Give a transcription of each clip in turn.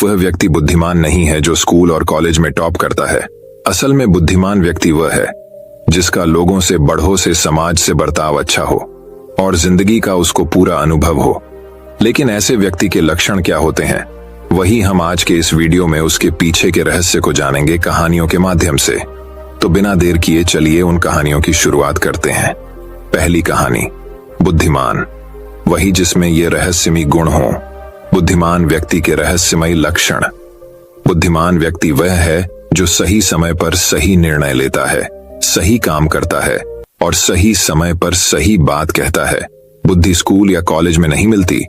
वह व्यक्ति बुद्धिमान नहीं है जो स्कूल और कॉलेज में टॉप करता है। असल में बुद्धिमान व्यक्ति वह है जिसका लोगों से, बड़ों से, समाज से बर्ताव अच्छा हो और जिंदगी का उसको पूरा अनुभव हो। लेकिन ऐसे व्यक्ति के लक्षण क्या होते हैं, वही हम आज के इस वीडियो में उसके पीछे के रहस्य को जानेंगे कहानियों के माध्यम से। तो बिना देर किए चलिए उन कहानियों की शुरुआत करते हैं। पहली कहानी, बुद्धिमान, वही जिसमें ये रहस्यमयी गुण हो। बुद्धिमान व्यक्ति के रहस्यमयी लक्षण। बुद्धिमान व्यक्ति वह है जो सही समय पर सही निर्णय लेता है, सही काम करता है और सही समय पर सही बात कहता है। बुद्धि स्कूल या कॉलेज में नहीं मिलती,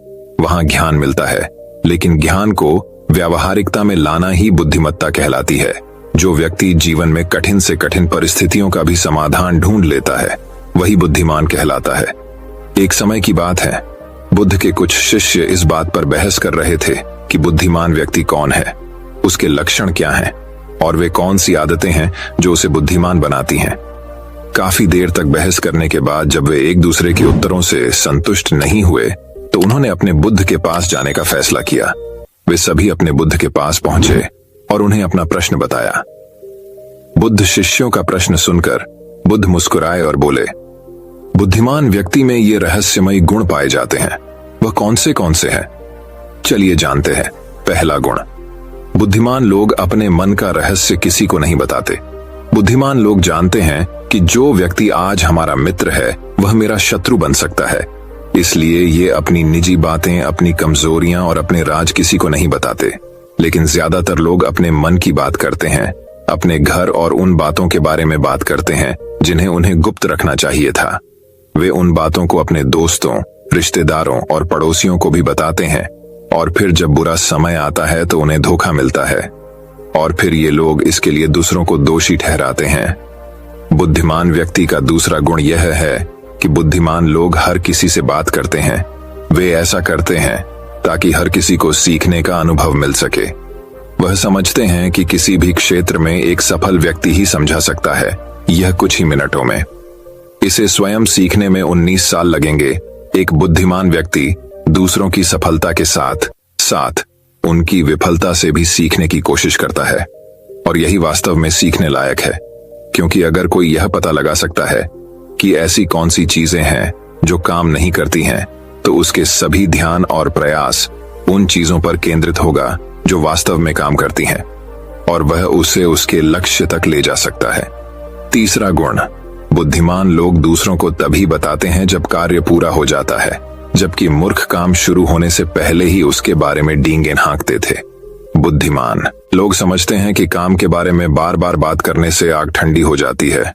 वहां ज्ञान मिलता है, लेकिन ज्ञान को व्यावहारिकता में लाना ही बुद्धिमत्ता कहलाती है। जो व्यक्ति जीवन में कठिन से कठिन परिस्थितियों का भी समाधान ढूंढ लेता है, वही बुद्धिमान कहलाता है। एक समय की बात है, बुद्ध के कुछ शिष्य इस बात पर बहस कर रहे थे कि बुद्धिमान व्यक्ति कौन है, उसके लक्षण क्या हैं और वे कौन सी आदतें हैं जो उसे बुद्धिमान बनाती हैं। काफी देर तक बहस करने के बाद जब वे एक दूसरे के उत्तरों से संतुष्ट नहीं हुए तो उन्होंने अपने बुद्ध के पास जाने का फैसला किया। वे सभी अपने बुद्ध के पास पहुंचे और उन्हें अपना प्रश्न बताया। बुद्ध शिष्यों का प्रश्न सुनकर बुद्ध मुस्कुराए और बोले, बुद्धिमान व्यक्ति में ये रहस्यमयी गुण पाए जाते हैं, वह कौन से हैं? चलिए जानते हैं। पहला गुण, बुद्धिमान लोग अपने मन का रहस्य किसी को नहीं बताते। बुद्धिमान लोग जानते हैं कि जो व्यक्ति आज हमारा मित्र है वह मेरा शत्रु बन सकता है, इसलिए ये अपनी निजी बातें, अपनी कमजोरियां और अपने राज किसी को नहीं बताते। लेकिन ज्यादातर लोग अपने मन की बात करते हैं, अपने घर और उन बातों के बारे में बात करते हैं जिन्हें उन्हें गुप्त रखना चाहिए था। वे उन बातों को अपने दोस्तों, रिश्तेदारों और पड़ोसियों को भी बताते हैं और फिर जब बुरा समय आता है तो उन्हें धोखा मिलता है और फिर ये लोग इसके लिए दूसरों को दोषी ठहराते हैं। बुद्धिमान व्यक्ति का दूसरा गुण यह है कि बुद्धिमान लोग हर किसी से बात करते हैं। वे ऐसा करते हैं ताकि हर किसी को सीखने का अनुभव मिल सके। वह समझते हैं कि किसी भी क्षेत्र में एक सफल व्यक्ति ही समझा सकता है यह कुछ ही मिनटों में। इसे स्वयं सीखने में 19 साल लगेंगे। एक बुद्धिमान व्यक्ति दूसरों की सफलता के साथ साथ उनकी विफलता से भी सीखने की कोशिश करता है और यही वास्तव में सीखने लायक है, क्योंकि अगर कोई यह पता लगा सकता है कि ऐसी कौन सी चीजें हैं जो काम नहीं करती हैं, तो उसके सभी ध्यान और प्रयास उन चीजों पर केंद्रित होगा जो वास्तव में काम करती हैं और वह उसे उसके लक्ष्य तक ले जा सकता है। तीसरा गुण, बुद्धिमान लोग दूसरों को तभी बताते हैं जब कार्य पूरा हो जाता है, जबकि मूर्ख काम शुरू होने से पहले ही उसके बारे में डींगे हाँकते थे। बुद्धिमान लोग समझते हैं कि काम के बारे में बार बार बात करने से आग ठंडी हो जाती है।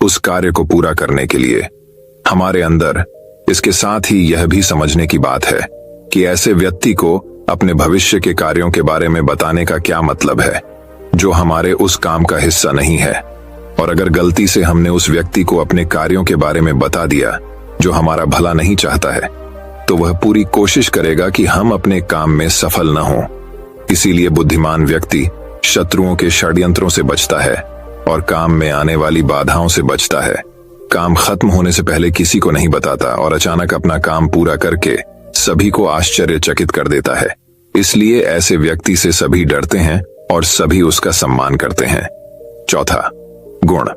उस कार्य को पूरा करने के लिए हमारे अंदर इसके साथ ही यह भी समझने की बात है कि ऐसे व्यक्ति को अपने भविष्य के कार्यों के बारे में बताने का क्या मतलब है जो हमारे उस काम का हिस्सा नहीं है। और अगर गलती से हमने उस व्यक्ति को अपने कार्यों के बारे में बता दिया जो हमारा भला नहीं चाहता है, तो वह पूरी कोशिश करेगा कि हम अपने काम में सफल न हों। इसीलिए बुद्धिमान व्यक्ति शत्रुओं के षड्यंत्रों से बचता है और काम में आने वाली बाधाओं से बचता है। काम खत्म होने से पहले किसी को नहीं बताता और अचानक अपना काम पूरा करके सभी को आश्चर्यचकित कर देता है। इसलिए ऐसे व्यक्ति से सभी डरते हैं और सभी उसका सम्मान करते हैं। चौथा गुण,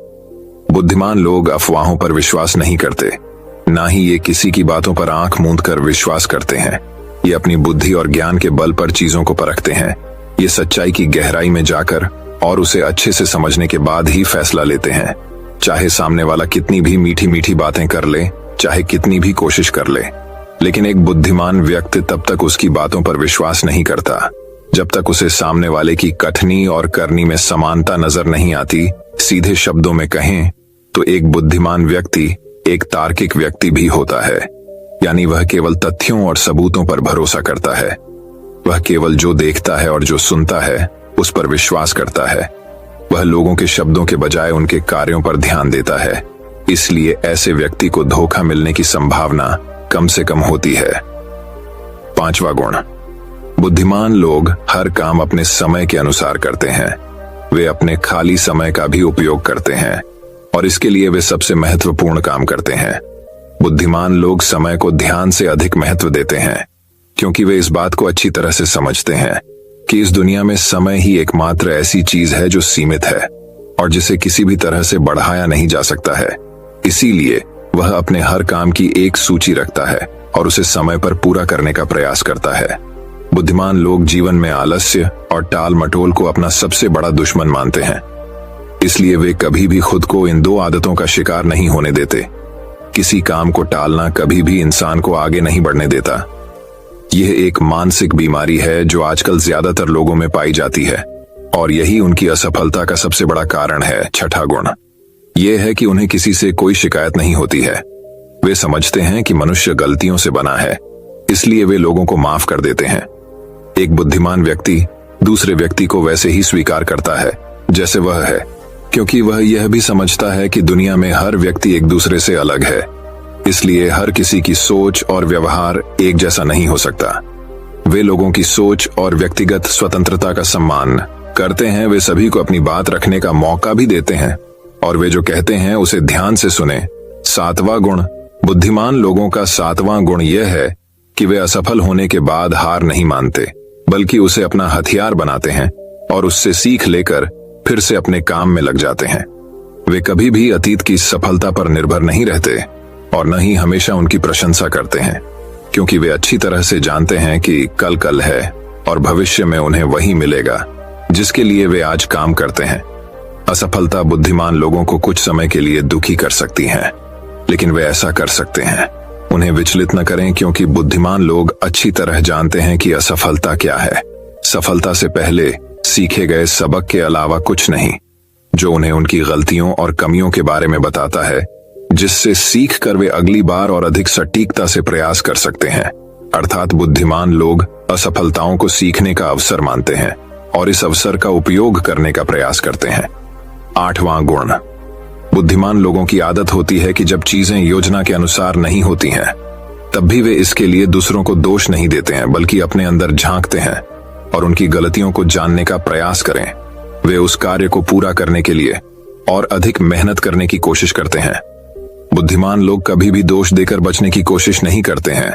बुद्धिमान लोग अफवाहों पर विश्वास नहीं करते, ना ही ये किसी की बातों पर आंख मूंद कर विश्वास करते हैं। ये अपनी बुद्धि और ज्ञान के बल पर चीजों को परखते हैं। ये सच्चाई की गहराई में जाकर और उसे अच्छे से समझने के बाद ही फैसला लेते हैं, चाहे सामने वाला कितनी भी मीठी मीठी बातें कर ले, चाहे कितनी भी कोशिश कर ले। लेकिन एक बुद्धिमान व्यक्ति तब तक उसकी बातों पर विश्वास नहीं करता जब तक उसे सामने वाले की कथनी और करनी में समानता नजर नहीं आती। सीधे शब्दों में कहें तो एक बुद्धिमान व्यक्ति एक तार्किक व्यक्ति भी होता है, यानी वह केवल तथ्यों और सबूतों पर भरोसा करता है। वह केवल जो देखता है और जो सुनता है उस पर विश्वास करता है। वह लोगों के शब्दों के बजाय उनके कार्यों पर ध्यान देता है। इसलिए ऐसे व्यक्ति को धोखा मिलने की संभावना कम से कम होती है। पांचवा गुण, बुद्धिमान लोग हर काम अपने समय के अनुसार करते हैं। वे अपने खाली समय का भी उपयोग करते हैं और इसके लिए वे सबसे महत्वपूर्ण काम करते हैं। बुद्धिमान लोग समय को ध्यान से अधिक महत्व देते हैं क्योंकि वे इस बात को अच्छी तरह से समझते हैं कि इस दुनिया में समय ही एकमात्र ऐसी चीज है जो सीमित है और जिसे किसी भी तरह से बढ़ाया नहीं जा सकता है। इसीलिए वह अपने हर काम की एक सूची रखता है और उसे समय पर पूरा करने का प्रयास करता है। बुद्धिमान लोग जीवन में आलस्य और टाल मटोल को अपना सबसे बड़ा दुश्मन मानते हैं। इसलिए वे कभी भी खुद को इन दो आदतों का शिकार नहीं होने देते। किसी काम को टालना कभी भी इंसान को आगे नहीं बढ़ने देता। यह एक मानसिक बीमारी है जो आजकल ज्यादातर लोगों में पाई जाती है और यही उनकी असफलता का सबसे बड़ा कारण है। छठा गुण यह है कि उन्हें किसी से कोई शिकायत नहीं होती है। वे समझते हैं कि मनुष्य गलतियों से बना है, इसलिए वे लोगों को माफ कर देते हैं। एक बुद्धिमान व्यक्ति दूसरे व्यक्ति को वैसे ही स्वीकार करता है जैसे वह है, क्योंकि वह यह भी समझता है कि दुनिया में हर व्यक्ति एक दूसरे से अलग है। इसलिए हर किसी की सोच और व्यवहार एक जैसा नहीं हो सकता। वे लोगों की सोच और व्यक्तिगत स्वतंत्रता का सम्मान करते हैं। वे सभी को अपनी बात रखने का मौका भी देते हैं और वे जो कहते हैं उसे ध्यान से सुने। सातवां गुण बुद्धिमान लोगों का सातवां गुण यह है कि वे असफल होने के बाद हार नहीं मानते, बल्कि उसे अपना हथियार बनाते हैं और उससे सीख लेकर फिर से अपने काम में लग जाते हैं। वे कभी भी अतीत की सफलता पर निर्भर नहीं रहते और न ही हमेशा उनकी प्रशंसा करते हैं, क्योंकि वे अच्छी तरह से जानते हैं कि कल है और भविष्य में उन्हें वही मिलेगा जिसके लिए वे आज काम करते हैं। असफलता बुद्धिमान लोगों को कुछ समय के लिए दुखी कर सकती है, लेकिन वे ऐसा कर सकते हैं। उन्हें विचलित न करें, क्योंकि बुद्धिमान लोग अच्छी तरह जानते हैं कि असफलता क्या है। सफलता से पहले सीखे गए सबक के अलावा कुछ नहीं, जो उन्हें उनकी गलतियों और कमियों के बारे में बताता है, जिससे सीख कर वे अगली बार और अधिक सटीकता से प्रयास कर सकते हैं। अर्थात बुद्धिमान लोग असफलताओं को सीखने का अवसर मानते हैं और इस अवसर का उपयोग करने का प्रयास करते हैं। आठवां गुण बुद्धिमान लोगों की आदत होती है कि जब चीजें योजना के अनुसार नहीं होती हैं, तब भी वे इसके लिए दूसरों को दोष नहीं देते हैं, बल्कि अपने अंदर झांकते हैं और उनकी गलतियों को जानने का प्रयास करें। वे उस कार्य को पूरा करने के लिए और अधिक मेहनत करने की कोशिश करते हैं। बुद्धिमान लोग कभी भी दोष देकर बचने की कोशिश नहीं करते हैं,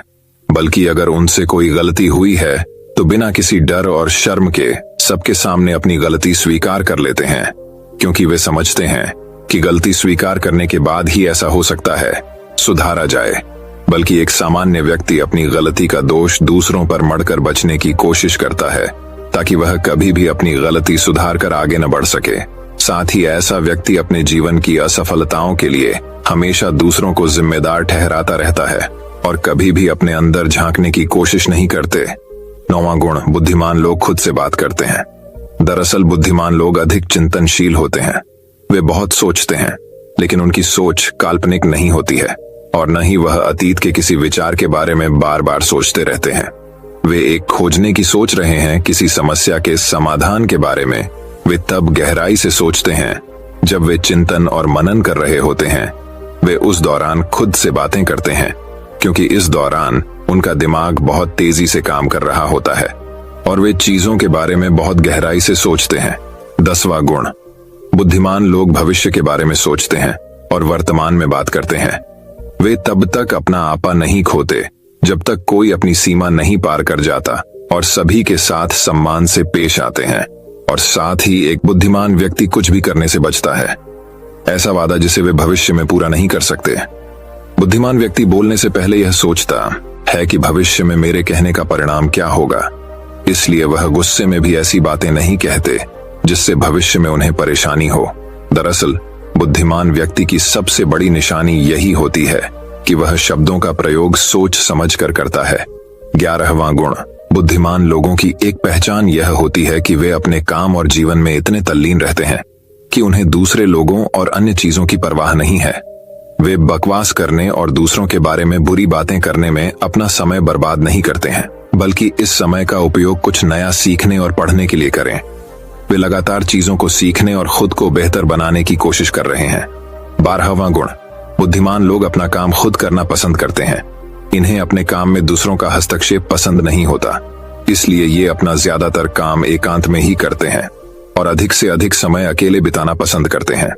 बल्कि अगर उनसे कोई गलती हुई है तो बिना किसी डर और शर्म के सबके सामने अपनी गलती स्वीकार कर लेते हैं, क्योंकि वे समझते हैं कि गलती स्वीकार करने के बाद ही ऐसा हो सकता है सुधारा जाए। बल्कि एक सामान्य व्यक्ति अपनी गलती का दोष दूसरों पर मढ़कर बचने की कोशिश करता है, ताकि वह कभी भी अपनी गलती सुधार कर आगे न बढ़ सके। साथ ही ऐसा व्यक्ति अपने जीवन की असफलताओं के लिए हमेशा दूसरों को जिम्मेदार ठहराता रहता है और कभी भी अपने अंदर झांकने की कोशिश नहीं करते। नौवां गुण बुद्धिमान लोग खुद से बात करते हैं। दरअसल बुद्धिमान लोग अधिक चिंतनशील होते हैं। वे बहुत सोचते हैं, लेकिन उनकी सोच काल्पनिक नहीं होती है और न ही वह अतीत के किसी विचार के बारे में बार बार सोचते रहते हैं। वे एक खोजने की सोच रहे हैं, किसी समस्या के समाधान के बारे में वे तब गहराई से सोचते हैं जब वे चिंतन और मनन कर रहे होते हैं। वे उस दौरान खुद से बातें करते हैं, क्योंकि इस दौरान उनका दिमाग बहुत तेजी से काम कर रहा होता है और वे चीजों के बारे में बहुत गहराई से सोचते हैं। 10वां गुण बुद्धिमान लोग भविष्य के बारे में सोचते हैं और वर्तमान में बात करते हैं। वे तब तक अपना आपा नहीं खोते जब तक कोई अपनी सीमा नहीं पार कर जाता और सभी के साथ सम्मान से पेश आते हैं। और साथ ही एक बुद्धिमान व्यक्ति कुछ भी करने से बचता है, ऐसा वादा जिसे वे भविष्य में पूरा नहीं कर सकते। बुद्धिमान व्यक्ति बोलने से पहले यह सोचता है कि भविष्य में मेरे कहने का परिणाम क्या होगा, इसलिए वह गुस्से में भी ऐसी बातें नहीं कहते जिससे भविष्य में उन्हें परेशानी हो। दरअसल बुद्धिमान व्यक्ति की सबसे बड़ी निशानी यही होती है कि वह शब्दों का प्रयोग सोच समझकर करता है। 11वां गुण बुद्धिमान लोगों की एक पहचान यह होती है कि वे अपने काम और जीवन में इतने तल्लीन रहते हैं कि उन्हें दूसरे लोगों और अन्य चीजों की परवाह नहीं है। वे बकवास करने और दूसरों के बारे में बुरी बातें करने में अपना समय बर्बाद नहीं करते हैं, बल्कि इस समय का उपयोग कुछ नया सीखने और पढ़ने के लिए करें। वे लगातार चीजों को सीखने और खुद को बेहतर बनाने की कोशिश कर रहे हैं। 12वां गुण बुद्धिमान लोग अपना काम खुद करना पसंद करते हैं। इन्हें अपने काम में दूसरों का हस्तक्षेप पसंद नहीं होता, इसलिए ये अपना ज्यादातर काम एकांत में ही करते हैं और अधिक से अधिक समय अकेले बिताना पसंद करते हैं।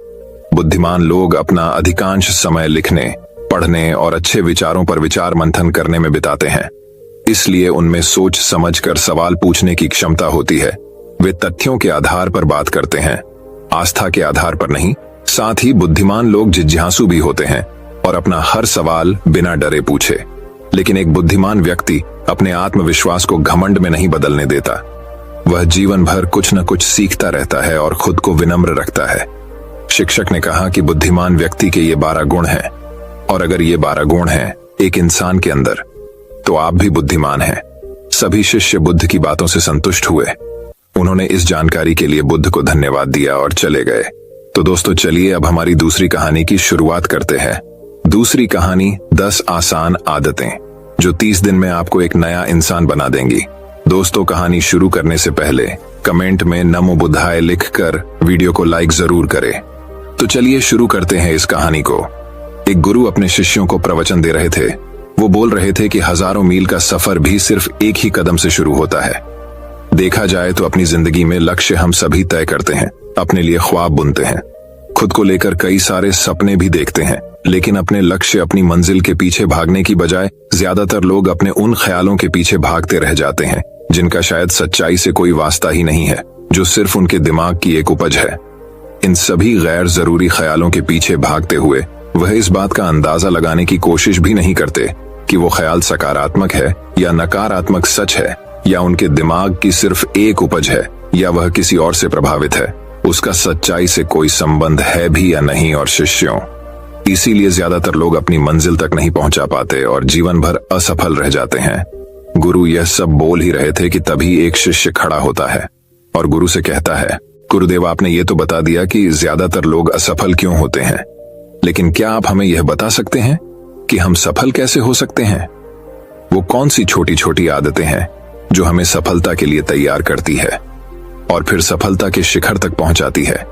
बुद्धिमान लोग अपना अधिकांश समय लिखने, पढ़ने और अच्छे विचारों पर विचार मंथन करने में बिताते हैं। इसलिए उनमें सोच समझकर सवाल पूछने की क्षमता होती है। वे तथ्यों के आधार पर बात करते हैं, आस्था के आधार पर नहीं। साथ ही बुद्धिमान लोग जिज्ञासु भी होते हैं और अपना हर सवाल बिना डरे पूछे। लेकिन एक बुद्धिमान व्यक्ति अपने आत्मविश्वास को घमंड में नहीं बदलने देता। वह जीवन भर कुछ न कुछ सीखता रहता है और खुद को विनम्र रखता है। शिक्षक ने कहा कि बुद्धिमान व्यक्ति के ये 12 गुण हैं, और अगर ये 12 गुण हैं एक इंसान के अंदर, तो आप भी बुद्धिमान हैं। सभी शिष्य बुद्ध की बातों से संतुष्ट हुए। उन्होंने इस जानकारी के लिए बुद्ध को धन्यवाद दिया और चले गए। तो दोस्तों, चलिए अब हमारी दूसरी कहानी की शुरुआत करते हैं। दूसरी कहानी 10 आसान आदतें जो 30 दिन में आपको एक नया इंसान बना देंगी। दोस्तों, कहानी शुरू करने से पहले कमेंट में नमो बुद्धाय लिखकर वीडियो को लाइक जरूर करें। तो चलिए शुरू करते हैं इस कहानी को। एक गुरु अपने शिष्यों को प्रवचन दे रहे थे। वो बोल रहे थे कि हजारों मील का सफर भी सिर्फ एक ही कदम से शुरू होता है। देखा जाए तो अपनी जिंदगी में लक्ष्य हम सभी तय करते हैं, अपने लिए ख्वाब बुनते हैं, खुद को लेकर कई सारे सपने भी देखते हैं। लेकिन अपने लक्ष्य, अपनी मंजिल के पीछे भागने की बजाय ज्यादातर लोग अपने उन ख्यालों के पीछे भागते रह जाते हैं जिनका शायद सच्चाई से कोई वास्ता ही नहीं है, जो सिर्फ उनके दिमाग की एक उपज है। इन सभी गैर जरूरी ख्यालों के पीछे भागते हुए वह इस बात का अंदाजा लगाने की कोशिश भी नहीं करते कि वो ख्याल सकारात्मक है या नकारात्मक सच है, या उनके दिमाग की सिर्फ एक उपज है, या वह किसी और से प्रभावित है। उसका सच्चाई से कोई संबंध है भी या नहीं। और शिष्यों, इसीलिए ज्यादातर लोग अपनी मंजिल तक नहीं पहुंचा पाते और जीवन भर असफल रह जाते हैं। गुरु यह सब बोल ही रहे थे कि तभी एक शिष्य खड़ा होता है और गुरु से कहता है, गुरुदेव, आपने ये तो बता दिया कि ज्यादातर लोग असफल क्यों होते हैं, लेकिन क्या आप हमें यह बता सकते हैं कि हम सफल कैसे हो सकते हैं? वो कौन सी छोटी छोटी आदतें हैं जो हमें सफलता के लिए तैयार करती है और फिर सफलता के शिखर तक पहुंचाती है?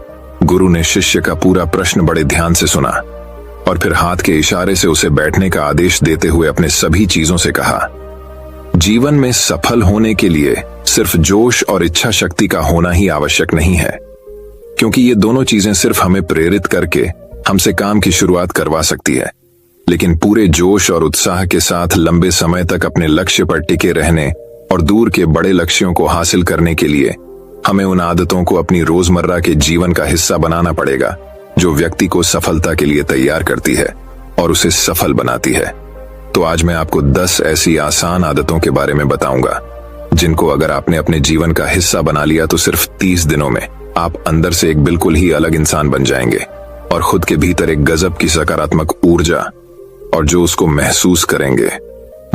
गुरु ने शिष्य का पूरा प्रश्न बड़े ध्यान से सुना और फिर हाथ के इशारे से उसे बैठने का आदेश देते हुए अपने सभी चीजों से कहा, जीवन में सफल होने के लिए सिर्फ जोश और इच्छा शक्ति का होना ही आवश्यक नहीं है, क्योंकि ये दोनों चीजें सिर्फ हमें प्रेरित करके हमसे काम की शुरुआत करवा सकती है। लेकिन पूरे जोश और उत्साह के साथ लंबे समय तक अपने लक्ष्य पर टिके रहने और दूर के बड़े लक्ष्यों को हासिल करने के लिए हमें उन आदतों को अपनी रोजमर्रा के जीवन का हिस्सा बनाना पड़ेगा जो व्यक्ति को सफलता के लिए तैयार करती है और उसे सफल बनाती है। तो आज मैं आपको 10 ऐसी आसान आदतों के बारे में बताऊंगा जिनको अगर आपने अपने जीवन का हिस्सा बना लिया तो सिर्फ 30 दिनों में आप अंदर से एक बिल्कुल ही अलग इंसान बन जाएंगे और खुद के भीतर एक गजब की सकारात्मक ऊर्जा और जो उसको महसूस करेंगे,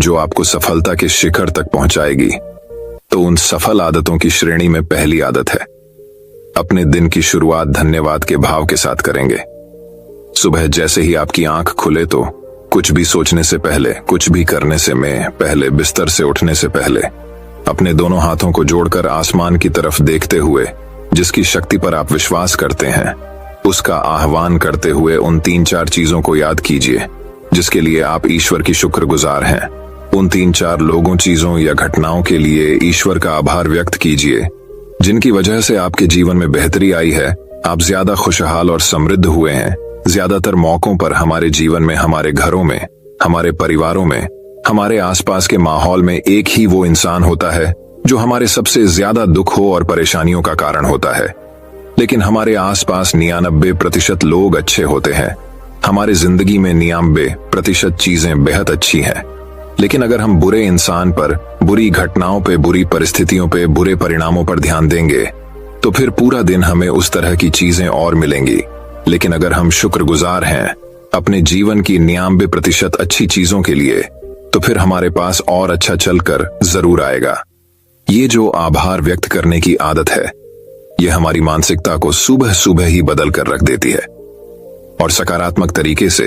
जो आपको सफलता के शिखर तक पहुंचाएगी। तो उन सफल आदतों की श्रेणी में पहली आदत है, अपने दिन की शुरुआत धन्यवाद के भाव के साथ करेंगे। सुबह जैसे ही आपकी आंख खुले तो कुछ भी सोचने से पहले, कुछ भी करने से पहले, बिस्तर से उठने से पहले अपने दोनों हाथों को जोड़कर आसमान की तरफ देखते हुए जिसकी शक्ति पर आप विश्वास करते हैं उसका आह्वान करते हुए उन 3-4 चीजों को याद कीजिए जिसके लिए आप ईश्वर की शुक्रगुजार हैं। उन 3-4 लोगों, चीजों या घटनाओं के लिए ईश्वर का आभार व्यक्त कीजिए जिनकी वजह से आपके जीवन में बेहतरी आई है, आप ज्यादा खुशहाल और समृद्ध हुए हैं। ज्यादातर मौकों पर हमारे जीवन में, हमारे घरों में, हमारे परिवारों में, हमारे आसपास के माहौल में एक ही वो इंसान होता है जो हमारे सबसे ज्यादा दुखों और परेशानियों का कारण होता है। लेकिन हमारे आसपास 99% लोग अच्छे होते हैं। हमारी जिंदगी में 99% चीजें बेहद अच्छी हैं। लेकिन अगर हम बुरे इंसान पर, बुरी घटनाओं पे, बुरी परिस्थितियों पे, बुरे परिणामों पर ध्यान देंगे तो फिर पूरा दिन हमें उस तरह की चीजें और मिलेंगी। लेकिन अगर हम शुक्रगुजार हैं अपने जीवन की 99% अच्छी चीजों के लिए, तो फिर हमारे पास और अच्छा चलकर जरूर आएगा। ये जो आभार व्यक्त करने की आदत है, यह हमारी मानसिकता को सुबह सुबह ही बदल कर रख देती है और सकारात्मक तरीके से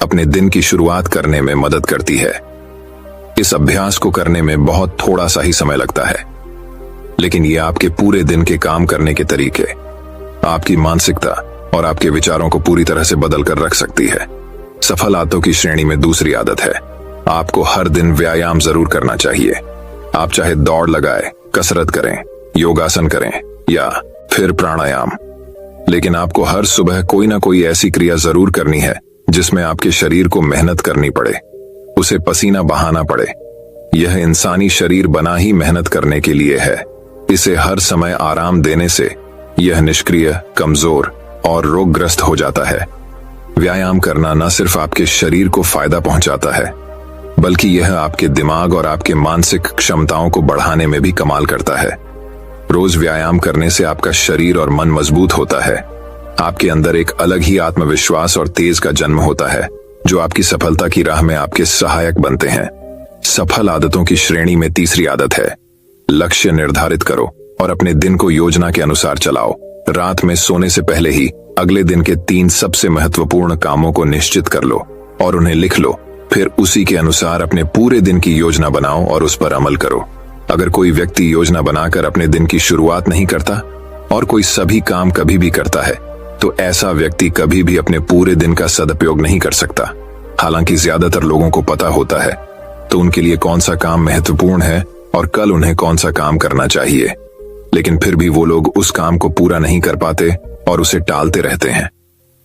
अपने दिन की शुरुआत करने में मदद करती है। इस अभ्यास को करने में बहुत थोड़ा सा ही समय लगता है, लेकिन यह आपके पूरे दिन के काम करने के तरीके, आपकी मानसिकता और आपके विचारों को पूरी तरह से बदल कर रख सकती है। सफल आदतों की श्रेणी में दूसरी आदत है, आपको हर दिन व्यायाम जरूर करना चाहिए। आप चाहे दौड़ लगाए, कसरत करें, योगासन करें या फिर प्राणायाम, लेकिन आपको हर सुबह कोई ना कोई ऐसी क्रिया जरूर करनी है जिसमें आपके शरीर को मेहनत करनी पड़े, उसे पसीना बहाना पड़े। यह इंसानी शरीर बना ही मेहनत करने के लिए है। इसे हर समय आराम देने से यह निष्क्रिय, कमजोर और रोगग्रस्त हो जाता है। व्यायाम करना न सिर्फ आपके शरीर को फायदा पहुंचाता है, बल्कि यह आपके दिमाग और आपके मानसिक क्षमताओं को बढ़ाने में भी कमाल करता है। रोज व्यायाम करने से आपका शरीर और मन मजबूत होता है। आपके अंदर एक अलग ही आत्मविश्वास और तेज का जन्म होता है, जो आपकी सफलता की राह में आपके सहायक बनते हैं। सफल आदतों की श्रेणी में तीसरी आदत है, लक्ष्य निर्धारित करो और अपने दिन को योजना के अनुसार चलाओ। रात में सोने से पहले ही अगले दिन के 3 सबसे महत्वपूर्ण कामों को निश्चित कर लो और उन्हें लिख लो। फिर उसी के अनुसार अपने पूरे दिन की योजना बनाओ और उस पर अमल करो। अगर कोई व्यक्ति योजना बनाकर अपने दिन की शुरुआत नहीं करता और कोई सभी काम कभी भी करता है, तो ऐसा व्यक्ति कभी भी अपने पूरे दिन का सदुपयोग नहीं कर सकता। हालांकि ज्यादातर लोगों को पता होता है तो उनके लिए कौन सा काम महत्वपूर्ण है और कल उन्हें कौन सा काम करना चाहिए, लेकिन फिर भी वो लोग उस काम को पूरा नहीं कर पाते और उसे टालते रहते हैं।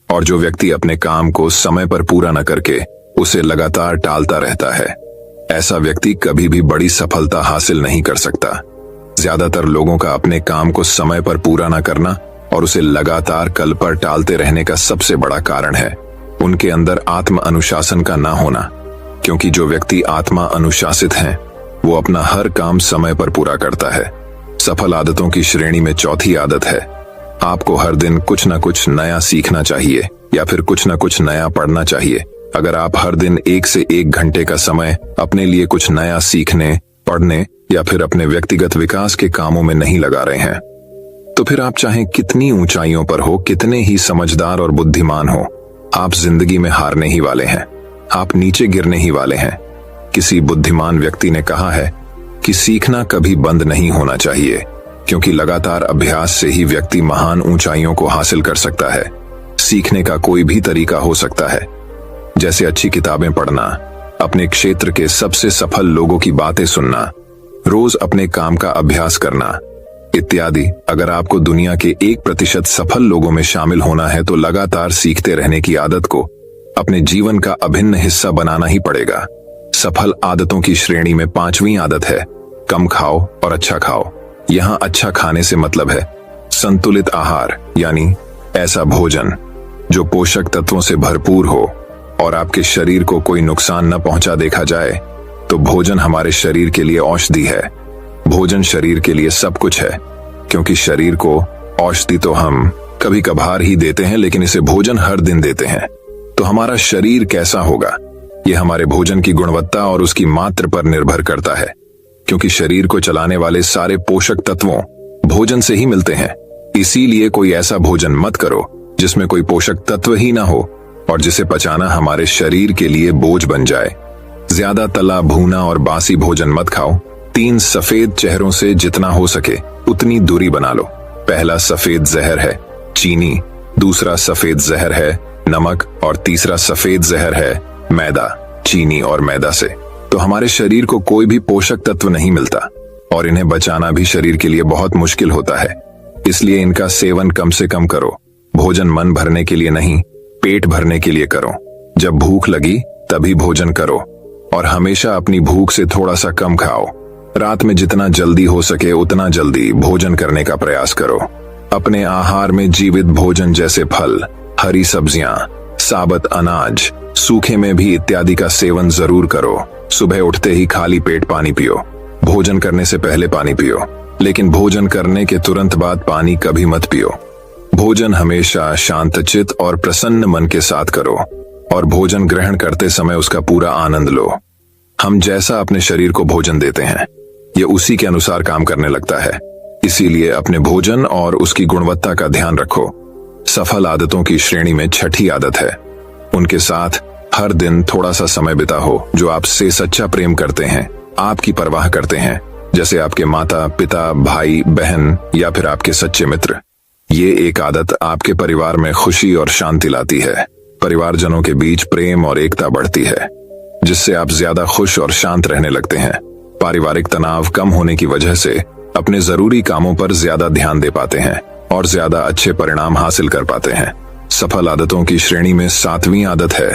और जो व्यक्ति अपने काम को समय पर पूरा न करके उसे लगातार टालता रहता है, ऐसा व्यक्ति कभी भी बड़ी सफलता हासिल नहीं कर सकता। ज्यादातर लोगों का अपने काम को समय पर पूरा न करना और उसे लगातार कल पर टालते रहने का सबसे बड़ा कारण है उनके अंदर आत्म अनुशासन का ना होना। क्योंकि जो व्यक्ति आत्मा अनुशासित है, वो अपना हर काम समय पर पूरा करता है। सफल आदतों की श्रेणी में चौथी आदत है, आपको हर दिन कुछ न कुछ नया सीखना चाहिए या फिर कुछ न कुछ नया पढ़ना चाहिए। अगर आप हर दिन 1 से 1 घंटे का समय अपने लिए कुछ नया सीखने, पढ़ने या फिर अपने व्यक्तिगत विकास के कामों में नहीं लगा रहे हैं, तो फिर आप चाहे कितनी ऊंचाइयों पर हो, कितने ही समझदार और बुद्धिमान हो, आप जिंदगी में हारने ही वाले हैं। आप नीचे गिरने ही वाले हैं। किसी बुद्धिमान व्यक्ति ने कहा है कि सीखना कभी बंद नहीं होना चाहिए, क्योंकि लगातार अभ्यास से ही व्यक्ति महान ऊंचाइयों को हासिल कर सकता है। सीखने का कोई भी तरीका हो सकता है, जैसे अच्छी किताबें पढ़ना, अपने क्षेत्र के सबसे सफल लोगों की बातें सुनना, रोज अपने काम का अभ्यास करना इत्यादि। अगर आपको दुनिया के 1% सफल लोगों में शामिल होना है, तो लगातार सीखते रहने की आदत को अपने जीवन का अभिन्न हिस्सा बनाना ही पड़ेगा। सफल आदतों की श्रेणी में 5वीं आदत है, कम खाओ और अच्छा खाओ। यहाँ अच्छा खाने से मतलब है संतुलित आहार, यानी ऐसा भोजन जो पोषक तत्वों से भरपूर हो और आपके शरीर को कोई नुकसान न पहुंचा। देखा जाए तो भोजन हमारे शरीर के लिए औषधि है। भोजन शरीर के लिए सब कुछ है, क्योंकि शरीर को औषधि तो हम कभी कभार ही देते हैं, लेकिन इसे भोजन हर दिन देते हैं। तो हमारा शरीर कैसा होगा, यह हमारे भोजन की गुणवत्ता और उसकी मात्रा पर निर्भर करता है, क्योंकि शरीर को चलाने वाले सारे पोषक तत्वों भोजन से ही मिलते हैं। इसीलिए कोई ऐसा भोजन मत करो जिसमें कोई पोषक तत्व ही ना हो और जिसे पचाना हमारे शरीर के लिए बोझ बन जाए। ज्यादा तला भूना और बासी भोजन मत खाओ। 3 सफेद चेहरों से जितना हो सके उतनी दूरी बना लो। पहला सफेद जहर है चीनी, दूसरा सफेद जहर है नमक और तीसरा सफेद जहर है मैदा। चीनी और मैदा से तो हमारे शरीर को कोई भी पोषक तत्व नहीं मिलता और इन्हें बचाना भी शरीर के लिए बहुत मुश्किल होता है। इसलिए इनका सेवन कम से कम करो। भोजन मन भरने के लिए नहीं, पेट भरने के लिए करो। जब भूख लगी तभी भोजन करो और हमेशा अपनी भूख से थोड़ा सा कम खाओ। रात में जितना जल्दी हो सके उतना जल्दी भोजन करने का प्रयास करो। अपने आहार में जीवित भोजन जैसे फल, हरी सब्जियां, साबुत अनाज, सूखे में भी इत्यादि का सेवन जरूर करो। सुबह उठते ही खाली पेट पानी पियो। भोजन करने से पहले पानी पियो, लेकिन भोजन करने के तुरंत बाद पानी कभी मत पियो। भोजन हमेशा शांतचित्त और प्रसन्न मन के साथ करो और भोजन ग्रहण करते समय उसका पूरा आनंद लो। हम जैसा अपने शरीर को भोजन देते हैं, ये उसी के अनुसार काम करने लगता है। इसीलिए अपने भोजन और उसकी गुणवत्ता का ध्यान रखो। सफल आदतों की श्रेणी में 6ठी आदत है, उनके साथ हर दिन थोड़ा सा समय बिताओ। जो आपसे सच्चा प्रेम करते हैं, आपकी परवाह करते हैं, जैसे आपके माता पिता, भाई बहन या फिर आपके सच्चे मित्र। ये एक आदत आपके परिवार में खुशी और शांति लाती है। परिवारजनों के बीच प्रेम और एकता बढ़ती है, जिससे आप ज्यादा खुश और शांत रहने लगते हैं। पारिवारिक तनाव कम होने की वजह से अपने जरूरी कामों पर ज्यादा ध्यान दे पाते हैं और ज्यादा अच्छे परिणाम हासिल कर पाते हैं। सफल आदतों की श्रेणी में 7वीं आदत है,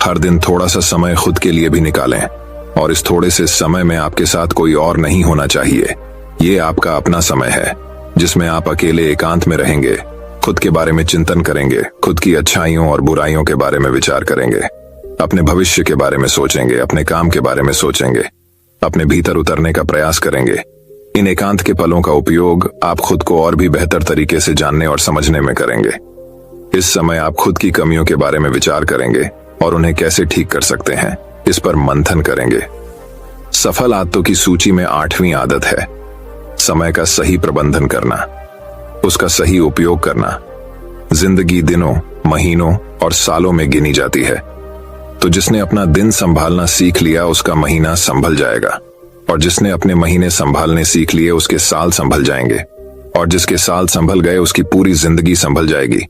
हर दिन थोड़ा सा समय खुद के लिए भी निकालें। और इस थोड़े से समय में आपके साथ कोई और नहीं होना चाहिए। ये आपका अपना समय है जिसमें आप अकेले एकांत में रहेंगे, खुद के बारे में चिंतन करेंगे, खुद की अच्छाइयों और बुराइयों के बारे में विचार करेंगे, अपने भविष्य के बारे में सोचेंगे, अपने काम के बारे में सोचेंगे, अपने भीतर उतरने का प्रयास करेंगे। इन एकांत के पलों का उपयोग आप खुद को और भी बेहतर तरीके से जानने और समझने में करेंगे। इस समय आप खुद की कमियों के बारे में विचार करेंगे और उन्हें कैसे ठीक कर सकते हैं, इस पर मंथन करेंगे। सफल आदतों की सूची में 8वीं आदत है समय का सही प्रबंधन करना, उसका सही उपयोग करना। जिंदगी दिनों, महीनों और सालों में गिनी जाती है, तो जिसने अपना दिन संभालना सीख लिया उसका महीना संभल जाएगा, और जिसने अपने महीने संभालने सीख लिए उसके साल संभल जाएंगे, और जिसके साल संभल गए उसकी पूरी जिंदगी संभल जाएगी।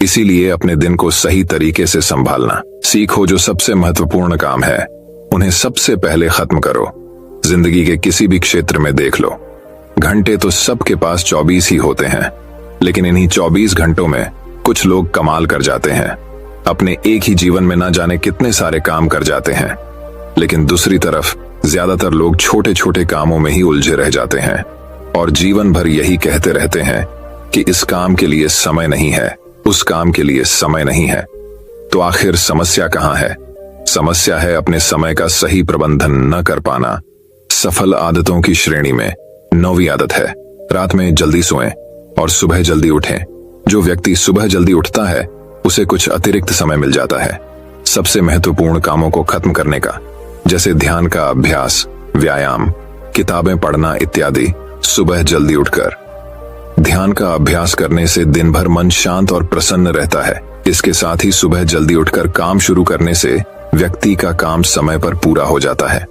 इसीलिए अपने दिन को सही तरीके से संभालना सीखो। जो सबसे महत्वपूर्ण काम है उन्हें सबसे पहले खत्म करो। जिंदगी के किसी भी क्षेत्र में देख लो, घंटे तो सबके पास 24 ही होते हैं, लेकिन इन्हीं 24 घंटों में कुछ लोग कमाल कर जाते हैं। अपने एक ही जीवन में ना जाने कितने सारे काम कर जाते हैं, लेकिन दूसरी तरफ ज्यादातर लोग छोटे छोटे कामों में ही उलझे रह जाते हैं और जीवन भर यही कहते रहते हैं कि इस काम के लिए समय नहीं है, उस काम के लिए समय नहीं है। तो आखिर समस्या कहाँ है? समस्या है अपने समय का सही प्रबंधन न कर पाना। सफल आदतों की श्रेणी में 9वीं आदत है रात में जल्दी सोएं और सुबह जल्दी उठें। जो व्यक्ति सुबह जल्दी उठता है उसे कुछ अतिरिक्त समय मिल जाता है सबसे महत्वपूर्ण कामों को खत्म करने का, जैसे ध्यान का अभ्यास, व्यायाम, किताबें पढ़ना इत्यादि। सुबह जल्दी उठकर ध्यान का अभ्यास करने से दिन भर मन शांत और प्रसन्न रहता है। इसके साथ ही सुबह जल्दी उठकर काम शुरू करने से व्यक्ति का काम समय पर पूरा हो जाता है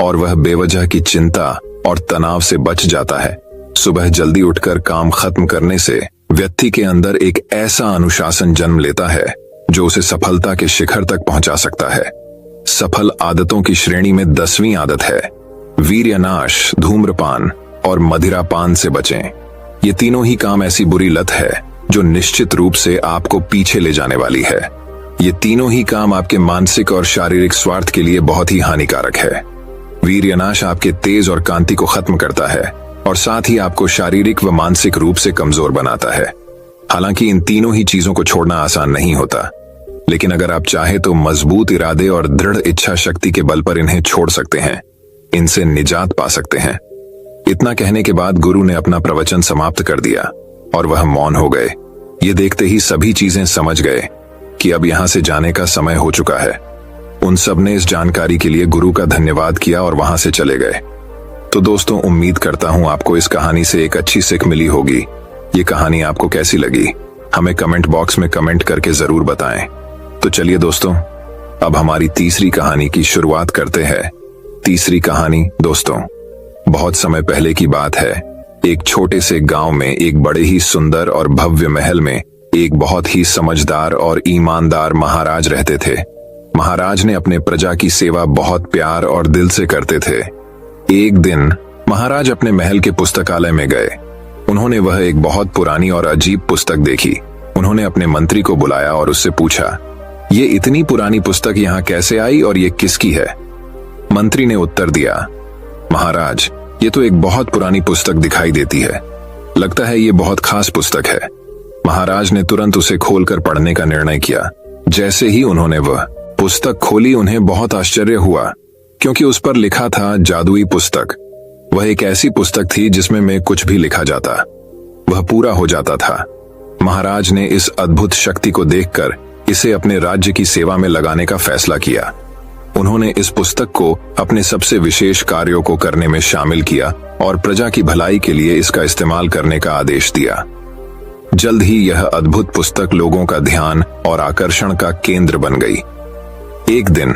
और वह बेवजह की चिंता और तनाव से बच जाता है। सुबह जल्दी उठकर काम खत्म करने से व्यक्ति के अंदर एक ऐसा अनुशासन जन्म लेता है जो उसे सफलता के शिखर तक पहुंचा सकता है। सफल आदतों की श्रेणी में 10वीं आदत है वीर्यनाश, धूम्रपान और मदिरापान से बचें। ये तीनों ही काम ऐसी बुरी लत है जो निश्चित रूप से आपको पीछे ले जाने वाली है। ये तीनों ही काम आपके मानसिक और शारीरिक स्वार्थ के लिए बहुत ही हानिकारक है। वीर्यनाश आपके तेज और कांति को खत्म करता है और साथ ही आपको शारीरिक व मानसिक रूप से कमजोर बनाता है। हालांकि इन तीनों ही चीजों को छोड़ना आसान नहीं होता, लेकिन अगर आप चाहे तो मजबूत इरादे और दृढ़ इच्छा शक्ति के बल पर इन्हें छोड़ सकते हैं, इनसे निजात पा सकते हैं। इतना कहने के बाद गुरु ने अपना प्रवचन समाप्त कर दिया और वह मौन हो गए। ये देखते ही सभी चीजें समझ गए कि अब यहां से जाने का समय हो चुका है। उन सब ने इस जानकारी के लिए गुरु का धन्यवाद किया और वहां से चले गए। तो दोस्तों, उम्मीद करता हूं आपको इस कहानी से एक अच्छी सीख मिली होगी। ये कहानी आपको कैसी लगी हमें कमेंट बॉक्स में कमेंट करके जरूर बताएं। तो चलिए दोस्तों, अब हमारी तीसरी कहानी की शुरुआत करते हैं। तीसरी कहानी दोस्तों, बहुत समय पहले की बात है। एक छोटे से गांव में एक बड़े ही सुंदर और भव्य महल में एक बहुत ही समझदार और ईमानदार महाराज रहते थे। महाराज ने अपने प्रजा की सेवा बहुत प्यार और दिल से करते थे। एक दिन महाराज अपने महल के पुस्तकालय में गए। उन्होंने वह एक बहुत पुरानी और अजीब पुस्तक देखी। उन्होंने अपने मंत्री को बुलाया और उससे पूछा, ये इतनी पुरानी पुस्तक यहाँ कैसे आई और ये किसकी है? मंत्री ने उत्तर दिया, महाराज, ये तो एक बहुत पुरानी पुस्तक दिखाई देती है। लगता है ये बहुत खास पुस्तक है। महाराज ने तुरंत उसे खोलकर पढ़ने का निर्णय किया। जैसे ही उन्होंने वह पुस्तक खोली उन्हें बहुत आश्चर्य हुआ, क्योंकि उस पर लिखा था जादुई पुस्तक। वह एक ऐसी पुस्तक थी जिसमें में कुछ भी लिखा जाता वह पूरा हो जाता था। महाराज ने इस अद्भुत शक्ति को देखकर इसे अपने राज्य की सेवा में लगाने का फैसला किया। उन्होंने इस पुस्तक को अपने सबसे विशेष कार्यों को करने में शामिल किया और प्रजा की भलाई के लिए इसका इस्तेमाल करने का आदेश दिया। जल्द ही यह अद्भुत पुस्तक लोगों का ध्यान और आकर्षण का केंद्र बन गई। एक दिन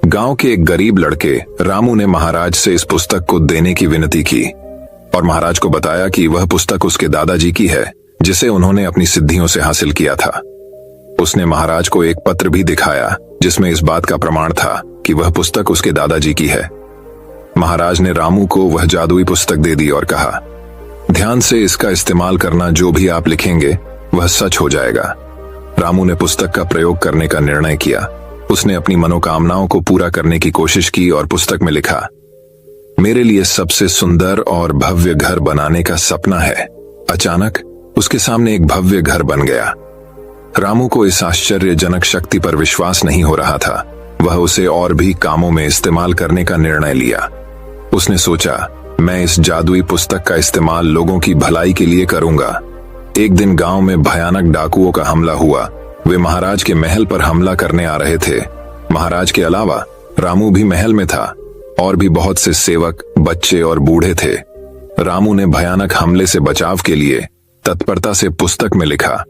गांव के एक गरीब लड़के रामू ने महाराज से इस पुस्तक को देने की विनती की और महाराज को बताया कि वह पुस्तक उसके दादाजी की है, जिसे उन्होंने अपनी सिद्धियों से हासिल किया था। उसने महाराज को एक पत्र भी दिखाया जिसमें इस बात का प्रमाण था कि वह पुस्तक उसके दादाजी की है। महाराज ने रामू को वह जादुई पुस्तक दे दी और कहा, ध्यान से इसका इस्तेमाल करना, जो भी आप लिखेंगे वह सच हो जाएगा। रामू ने पुस्तक का प्रयोग करने का निर्णय किया। उसने अपनी मनोकामनाओं को पूरा करने की कोशिश की और पुस्तक में लिखा, मेरे लिए सबसे सुंदर और भव्य घर बनाने का सपना है। अचानक उसके सामने एक भव्य घर बन गया। रामू को इस आश्चर्यजनक शक्ति पर विश्वास नहीं हो रहा था। वह उसे और भी कामों में इस्तेमाल करने का निर्णय लिया। उसने सोचा, मैं इस जादुई पुस्तक का इस्तेमाल लोगों की भलाई के लिए करूंगा। एक दिन गांव में भयानक डाकुओं का हमला हुआ। वे महाराज के महल पर हमला करने आ रहे थे। महाराज के अलावा रामू भी महल में था और भी बहुत से सेवक, बच्चे और बूढ़े थे। रामू ने भयानक हमले से बचाव के लिए तत्परता से पुस्तक में लिखा,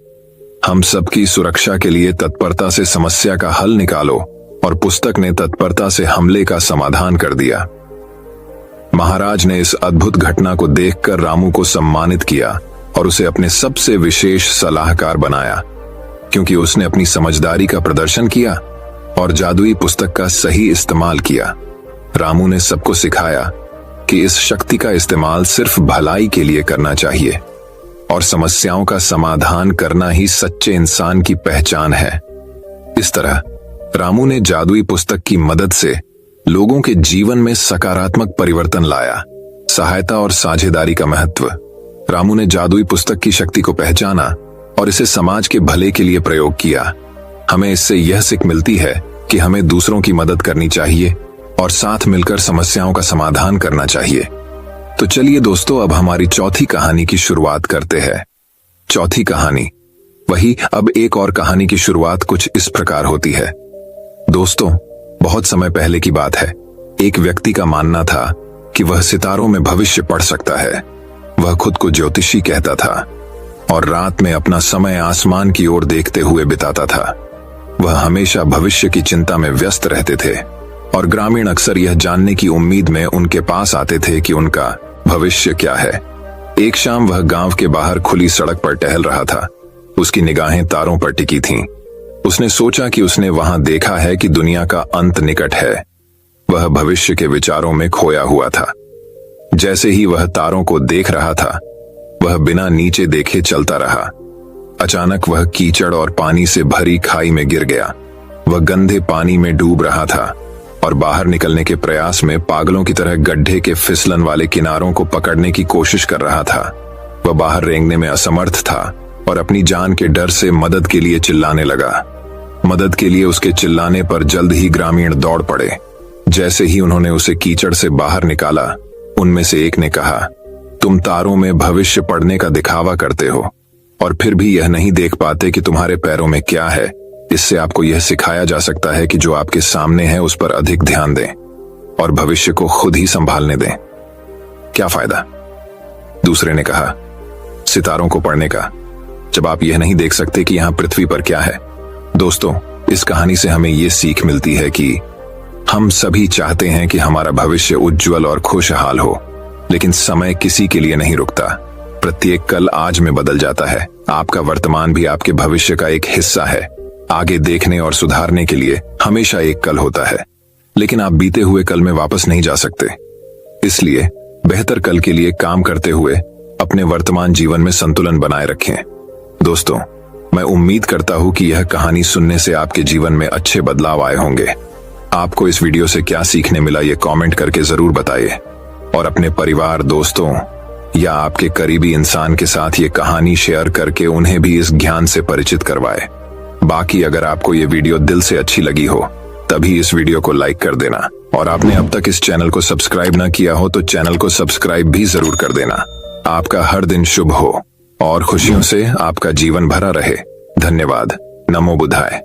हम सबकी सुरक्षा के लिए तत्परता से समस्या का हल निकालो, और पुस्तक ने तत्परता से हमले का समाधान कर दिया। महाराज ने इस अद्भुत घटना को देखकर रामू को सम्मानित किया और उसे अपने सबसे विशेष सलाहकार बनाया, क्योंकि उसने अपनी समझदारी का प्रदर्शन किया और जादुई पुस्तक का सही इस्तेमाल किया। रामू ने सबको सिखाया कि इस शक्ति का इस्तेमाल सिर्फ भलाई के लिए करना चाहिए और समस्याओं का समाधान करना ही सच्चे इंसान की पहचान है। इस तरह रामू ने जादुई पुस्तक की मदद से लोगों के जीवन में सकारात्मक परिवर्तन लाया। सहायता और साझेदारी का महत्व। रामू ने जादुई पुस्तक की शक्ति को पहचाना और इसे समाज के भले के लिए प्रयोग किया। हमें इससे यह सीख मिलती है कि हमें दूसरों की मदद करनी चाहिए और साथ मिलकर समस्याओं का समाधान करना चाहिए। तो चलिए दोस्तों, अब हमारी चौथी कहानी की शुरुआत करते हैं। चौथी कहानी वही। अब एक और कहानी की शुरुआत कुछ इस प्रकार होती है। दोस्तों, बहुत समय पहले की बात है। एक व्यक्ति का मानना था कि वह सितारों में भविष्य पढ़ सकता है। वह खुद को ज्योतिषी कहता था और रात में अपना समय आसमान की ओर देखते हुए बिताता था। वह हमेशा भविष्य की चिंता में व्यस्त रहते थे और ग्रामीण अक्सर यह जानने की उम्मीद में उनके पास आते थे कि उनका भविष्य क्या है। एक शाम वह गांव के बाहर खुली सड़क पर टहल रहा था। उसकी निगाहें तारों पर टिकी थीं। उसने सोचा कि उसने वहां देखा है कि दुनिया का अंत निकट है। वह भविष्य के विचारों में खोया हुआ था। जैसे ही वह तारों को देख रहा था, वह बिना नीचे देखे चलता रहा। अचानक वह कीचड़ और पानी से भरी खाई में गिर गया। वह गंदे पानी में डूब रहा था और बाहर निकलने के प्रयास में पागलों की तरह गड्ढे के फिसलन वाले किनारों को पकड़ने की कोशिश कर रहा था। वह बाहर रेंगने में असमर्थ था और अपनी जान के डर से मदद के लिए चिल्लाने लगा। मदद के लिए उसके चिल्लाने पर जल्द ही ग्रामीण दौड़ पड़े। जैसे ही उन्होंने उसे कीचड़ से बाहर निकाला, उनमें से एक ने कहा, तुम तारों में भविष्य पढ़ने का दिखावा करते हो और फिर भी यह नहीं देख पाते कि तुम्हारे पैरों में क्या है। इससे आपको यह सिखाया जा सकता है कि जो आपके सामने है उस पर अधिक ध्यान दें और भविष्य को खुद ही संभालने दें। क्या फायदा? दूसरे ने कहा, सितारों को पढ़ने का, जब आप यह नहीं देख सकते कि यहां पृथ्वी पर क्या है। दोस्तों, इस कहानी से हमें यह सीख मिलती है कि हम सभी चाहते हैं कि हमारा भविष्य उज्जवल और खुशहाल हो, लेकिन समय किसी के लिए नहीं रुकता। प्रत्येक कल आज में बदल जाता है। आपका वर्तमान भी आपके भविष्य का एक हिस्सा है। आगे देखने और सुधारने के लिए हमेशा एक कल होता है, लेकिन आप बीते हुए कल में वापस नहीं जा सकते। इसलिए बेहतर कल के लिए काम करते हुए अपने वर्तमान जीवन में संतुलन बनाए रखें। दोस्तों, मैं उम्मीद करता हूं कि यह कहानी सुनने से आपके जीवन में अच्छे बदलाव आए होंगे। आपको इस वीडियो से क्या सीखने मिला, ये कमेंट करके जरूर बताइए और अपने परिवार, दोस्तों या आपके करीबी इंसान के साथ ये कहानी शेयर करके उन्हें भी इस ज्ञान से परिचित करवाएं। बाकी अगर आपको ये वीडियो दिल से अच्छी लगी हो, तभी इस वीडियो को लाइक कर देना और आपने अब तक इस चैनल को सब्सक्राइब ना किया हो तो चैनल को सब्सक्राइब भी जरूर कर देना। आपका हर दिन शुभ हो और खुशियों से आपका जीवन भरा रहे। धन्यवाद। नमो बुद्धाय।